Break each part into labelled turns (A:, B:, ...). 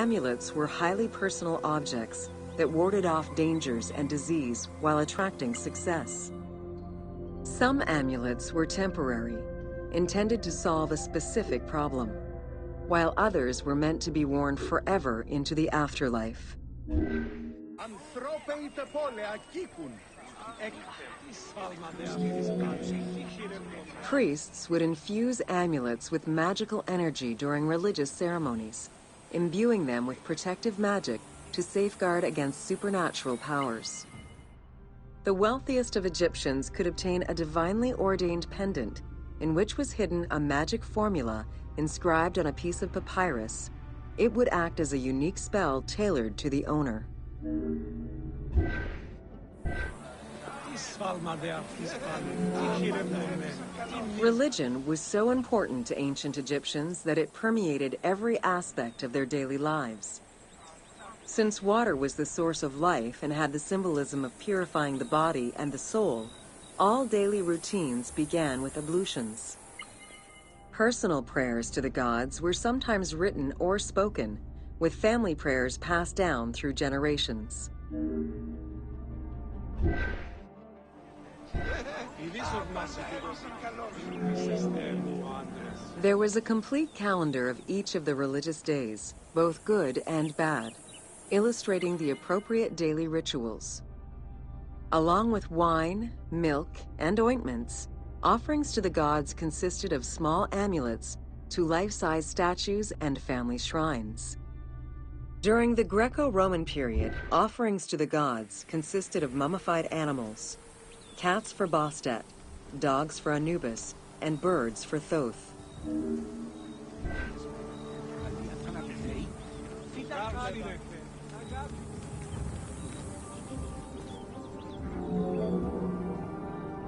A: Amulets were highly personal objects that warded off dangers and disease while attracting success. Some amulets were temporary, intended to solve a specific problem, while others were meant to be worn forever into the afterlife. Priests would infuse amulets with magical energy during religious ceremonies, imbuing them with protective magic to safeguard against supernatural powers. The wealthiest of Egyptians could obtain a divinely ordained pendant in which was hidden a magic formula inscribed on a piece of papyrus. It would act as a unique spell tailored to the owner. Religion was so important to ancient Egyptians that it permeated every aspect of their daily lives. Since water was the source of life and had the symbolism of purifying the body and the soul, all daily routines began with ablutions. Personal prayers to the gods were sometimes written or spoken, with family prayers passed down through generations. There was a complete calendar of each of the religious days, both good and bad, illustrating the appropriate daily rituals. Along with wine, milk, and ointments, offerings to the gods consisted of small amulets to life-size statues and family shrines. During the Greco-Roman period, offerings to the gods consisted of mummified animals, cats for Bastet, dogs for Anubis, and birds for Thoth.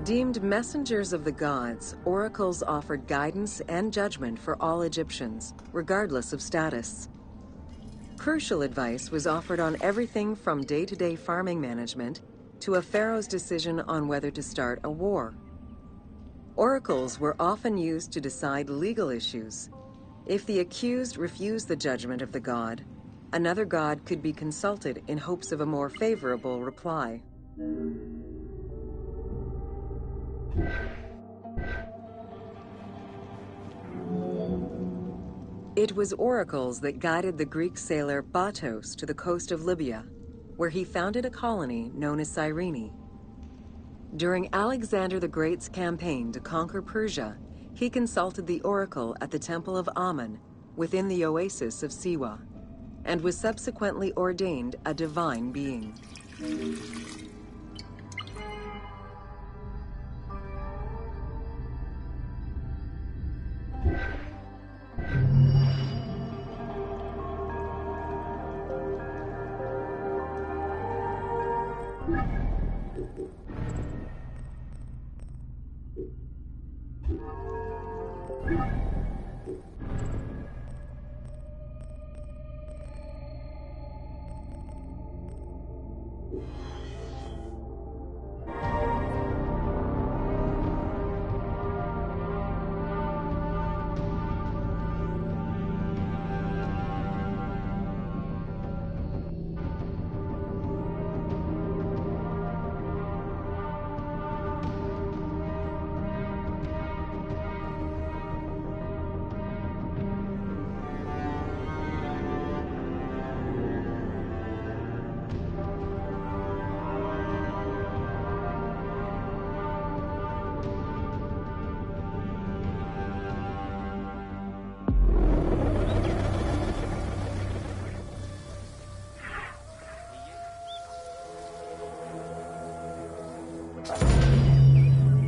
A: Deemed messengers of the gods, oracles offered guidance and judgment for all Egyptians, regardless of status. Crucial advice was offered on everything from day-to-day farming management to a pharaoh's decision on whether to start a war. Oracles were often used to decide legal issues. If the accused refused the judgment of the god, another god could be consulted in hopes of a more favorable reply. It was oracles that guided the Greek sailor Batos to the coast of Libya, where he founded a colony known as Cyrene. During Alexander the Great's campaign to conquer Persia, he consulted the oracle at the Temple of Amun within the oasis of Siwa, and was subsequently ordained a divine being.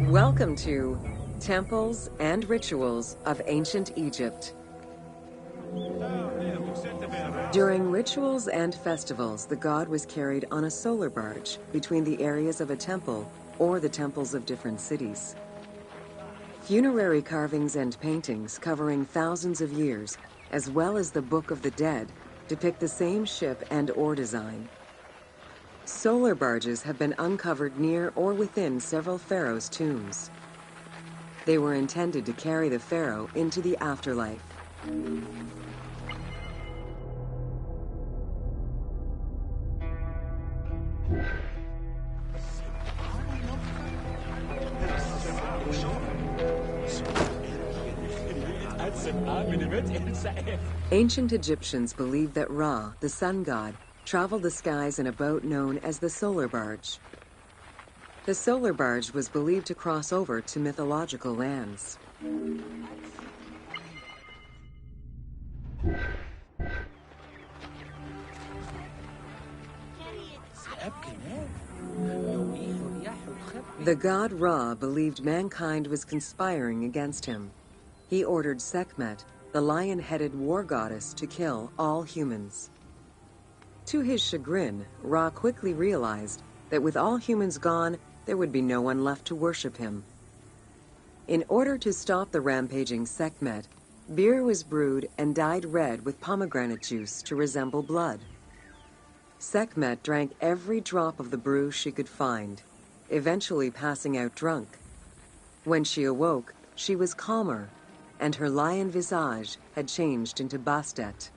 A: Welcome to Temples and Rituals of Ancient Egypt. During rituals and festivals, the god was carried on a solar barge between the areas of a temple or the temples of different cities. Funerary carvings and paintings covering thousands of years, as well as the Book of the Dead, depict the same ship and oar design. Solar barges have been uncovered near or within several pharaohs' tombs. They were intended to carry the pharaoh into the afterlife. Ancient Egyptians believed that Ra, the sun god, traveled the skies in a boat known as the solar barge. The solar barge was believed to cross over to mythological lands. The god Ra believed mankind was conspiring against him. He ordered Sekhmet, the lion-headed war goddess, to kill all humans. To his chagrin, Ra quickly realized that with all humans gone, there would be no one left to worship him. In order to stop the rampaging Sekhmet, beer was brewed and dyed red with pomegranate juice to resemble blood. Sekhmet drank every drop of the brew she could find, eventually passing out drunk. When she awoke, she was calmer, and her lion visage had changed into Bastet.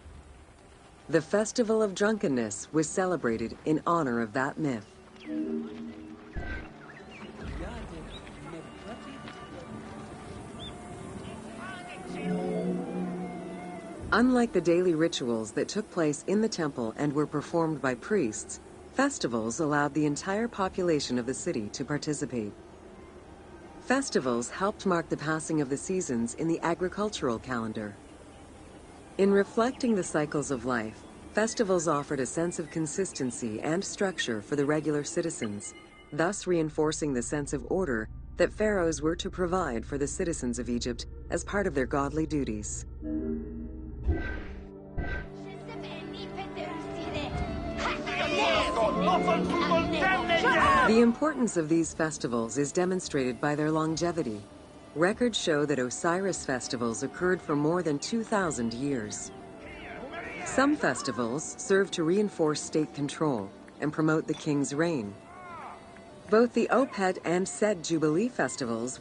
A: The Festival of Drunkenness was celebrated in honor of that myth. Unlike the daily rituals that took place in the temple and were performed by priests, festivals allowed the entire population of the city to participate. Festivals helped mark the passing of the seasons in the agricultural calendar. In reflecting the cycles of life, festivals offered a sense of consistency and structure for the regular citizens, thus reinforcing the sense of order that pharaohs were to provide for the citizens of Egypt as part of their godly duties. The importance of these festivals is demonstrated by their longevity. Records show that Osiris festivals occurred for more than 2,000 years. Some festivals serve to reinforce state control and promote the king's reign. Both the Opet and Set Jubilee festivals